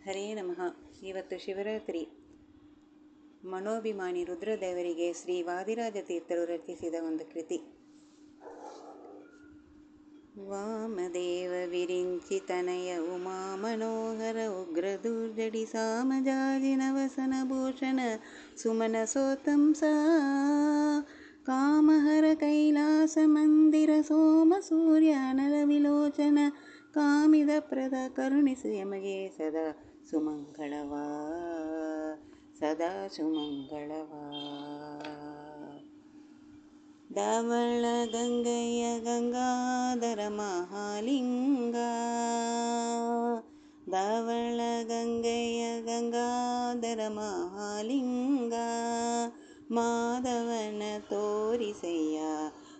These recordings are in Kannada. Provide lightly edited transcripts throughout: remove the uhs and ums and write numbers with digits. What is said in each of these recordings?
ಹರೇ ನಮಃ. ಇವತ್ತು ಶಿವರಾತ್ರಿ. ಮನೋಭಿಮಾನಿ ರುದ್ರದೇವರಿಗೆ ಶ್ರೀ ವಾದಿರಾಜ ತೀರ್ಥರು ರಚಿಸಿದ ಒಂದು ಕೃತಿ. ವಾಮದೇವ ವಿರಿಂಚಿತನಯ ಉಮಾ ಮನೋಹರ ಉಗ್ರ ದುರ್ಜಡಿ ಸಾಮಜಾಜಿನ ವಸನ ಭೂಷಣ ಸುಮನ ಸೋತಂಸ ಕಾಮಹರ ಕೈಲಾಸ ಮಂದಿರ ಸೋಮ ಸೂರ್ಯ ನಲ ವಿಲೋಚನ ಕಾಮಿದ ಪ್ರದ ಕರುಣಿಸು ಯಮಗೆ ಸದಾ ಸುಮಂಗಳವಾ ಸದಾ ಸುಮಂಗಳವಾ. ಧವಳ ಗಂಗೆಯ ಗಂಗಾಧರ ಮಹಾಲಿಂಗ, ಧವಳ ಗಂಗೆಯ ಗಂಗಾಧರ ಮಹಾಲಿಂಗ, ಮಾಧವನ ತೋರಿಸಯ್ಯ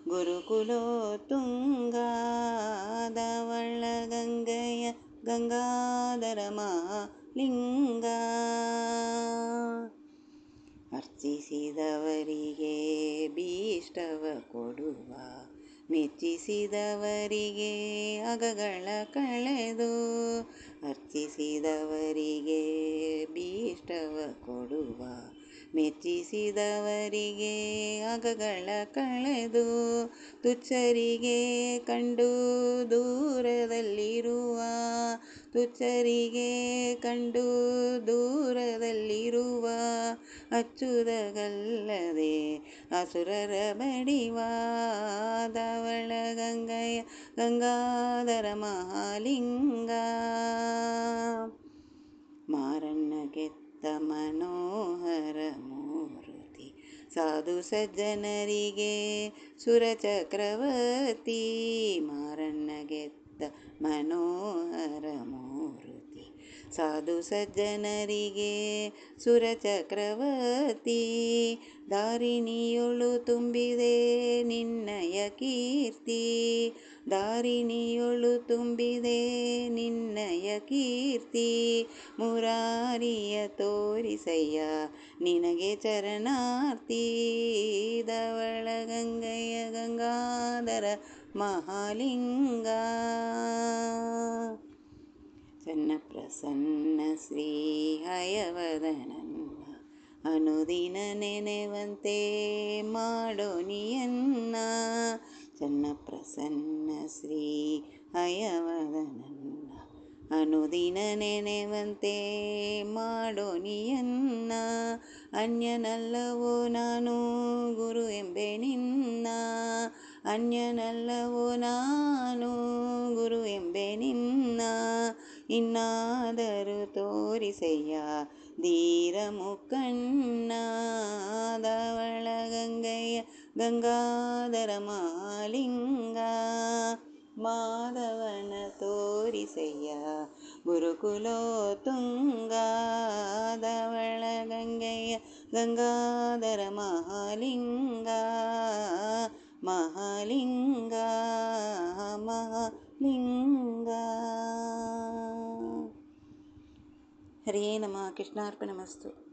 ಗುರುಕುಲೋತ್ತುಂಗ. ಧವಳ ಗಂಗೆಯ ಗಂಗಾಧರ ಮಹಾಲಿಂಗ, ಅರ್ಚಿಸಿದವರಿಗೆ ಭೀಷ್ಟವ ಕೊಡುವ, ಮೆಚ್ಚಿಸಿದವರಿಗೆ ಅಗಗಳ ಕಳೆದು, ಅರ್ಚಿಸಿದವರಿಗೆ ಭೀಷ್ಟವ ಕೊಡುವ, ಮೆಚ್ಚಿಸಿದವರಿಗೆ ಅಗಗಳ ಕಳೆದು, ತುಚ್ಛರಿಗೆ ಕಂಡು ದೂರದಲ್ಲಿರುವ, ತುಚ್ಛರಿಗೆ ಕಂಡು ದೂರದಲ್ಲಿರುವ ಅಚ್ಚುತಗಲ್ಲದೆ ಅಸುರರ ಬಡಿವ. ಧವಳ ಗಂಗೆಯ ಗಂಗಾಧರ ಮಹಾಲಿಂಗ, ಮಾರಣ್ಣ ಗೆತ್ತ ಮನೋಹರ ಮೂರ್ತಿ, ಸಾಧು ಸಜ್ಜನರಿಗೆ ಸುರಚಕ್ರವರ್ತಿ. ಮಾರಣ್ಣ ಗೆತ್ತ ಮನೋಹರ ಮೂರ್ತಿ, ಸಾಧು ಸಜ್ಜನರಿಗೆ ಸುರಚಕ್ರವರ್ತಿ. ದಾರಿಣಿಯೊಳು ತುಂಬಿದೆ ನಿನ್ನಯ ಕೀರ್ತಿ, ದಾರಿಣಿಯೊಳು ತುಂಬಿದೆ ನಿನ್ನಯ ಕೀರ್ತಿ. ಮುರಾರಿಯ ತೋರಿಸಯ್ಯ ನಿನಗೆ ಚರಣಾರ್ತಿ. ಧವಳ ಗಂಗೆಯ ಗಂಗಾಧರ ಮಹಾಲಿಂಗ, ಸಣ್ಣ ಪ್ರಸನ್ನ ಶ್ರೀ ಹಯವದನನ್ನ ಅನುದಿನ ನೆನೆವಂತೆ ಮಾಡೋ ನೀಯನ್ನ. ಸಣ್ಣ ಪ್ರಸನ್ನ ಶ್ರೀ ಹಯವದನನ್ನ ಅನುದಿನ ನೆನೆವಂತೆ ಮಾಡೋ ನೀಯನ್ನ. ಅನ್ಯನಲ್ಲವೋ ನಾನು ಗುರು ಎಂಬೆ ನಿನ್ನ, ಅನ್ಯನಲ್ಲವೋ ನಾನು ಗುರು ಎಂಬೆ ನಿನ್ನ. ಇನ್ನಾದರೂ ತೋರಿಸಯ್ಯ ಧೀರ ಮುಖಣ್ಣ. ಧವಳ ಗಂಗೆಯ ಗಂಗಾಧರ ಮಹಾಲಿಂಗ, ಮಾಧವನ ತೋರಿಸಯ್ಯ ಗುರುಕುಲೋತ್ತುಂಗ. ಧವಳ ಗಂಗೆಯ ಗಂಗಾಧರ ಮಹಾಲಿಂಗ, ಮಹಾಲಿಂಗ ಮಹಾಲಿಂಗ. ಹರೇ ನಮಃ. ಕೃಷ್ಣಾರ್ಪಣಮಸ್ತು.